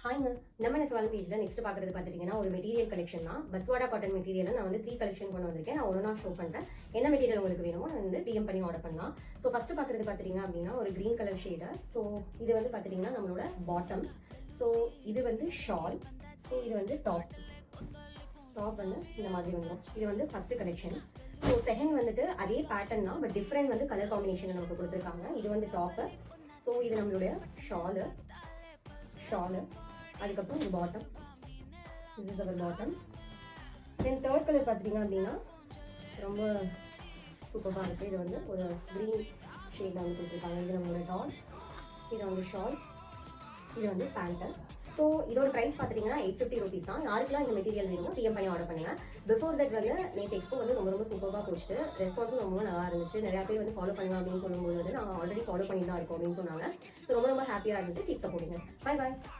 ஹாய்ங்க, நம்ம நெசவாளன் பேஜில் நெக்ஸ்ட் பார்க்குறது பார்த்துட்டிங்கன்னா ஒரு மெட்டீரியல் கலெக்ஷன் தான். பஸ்வாடா காட்டன் மெட்டீரியலில் நான் வந்து 3 கலெக்ஷன் கொண்டு வந்திருக்கேன். நான் ஒன்று ஷோ பண்ணுறேன். என்ன மெட்டீரியல் உங்களுக்கு வேணுமோ நான் வந்து டிஎம் பண்ணி ஆர்டர் பண்ணலாம். ஸோ ஃபஸ்ட்டு பார்க்குறது பார்த்துட்டிங்க அப்படின்னா ஒரு க்ரீன் கலர் ஷேடு. ஸோ இது வந்து பார்த்துட்டிங்கன்னா நம்மளோட பாட்டம். ஸோ இது வந்து ஷால். ஸோ இது வந்து டாப் வந்து இந்த மாதிரி வந்துடும். இது வந்து ஃபஸ்ட்டு கலெக்ஷன். ஸோ செகண்ட் வந்துட்டு அதே பேட்டர்ன் தான், பட் டிஃப்ரெண்ட் வந்து கலர் காம்பினேஷன் நமக்கு கொடுத்துருக்காங்க. இது வந்து டாப்பு. ஸோ இது நம்மளுடைய ஷாலு. அதுக்கப்புறம் இது bottom. This is our bottom. Then third colour பார்த்தீங்க அப்படின்னா ரொம்ப சூப்பராக இருக்குது. இது வந்து ஒரு க்ரீன் ஷேடில் வந்து கொடுத்துருக்காங்க. இது நம்மளோட டாப், இது வந்து ஷால், இது வந்து பேண்ட்டு. ஸோ இதோட ப்ரைஸ் பார்த்துட்டிங்கன்னா 850 rupees தான். யாருக்கெல்லாம் இந்த மெட்டீரியல் வேணுமோ டிஎம் பண்ணி ஆர்டர் பண்ணுங்க. பிஃபோர் தட் வந்து நேற்று எக்ஸ்போ வந்து ரொம்ப சூப்பராக போச்சு. ரெஸ்பான்ஸும் ரொம்ப நல்லா இருந்துச்சு. நிறையா பேர் வந்து ஃபாலோ பண்ணுங்க அப்படின்னு சொல்லும்போது வந்து நாங்கள் ஆல்ரெடி ஃபாலோ பண்ணி தான் இருக்கோம் அப்படின்னு சொன்னாங்க. ஸோ ரொம்ப ஹாப்பியாக இருந்துச்சு. Keep supporting. பை.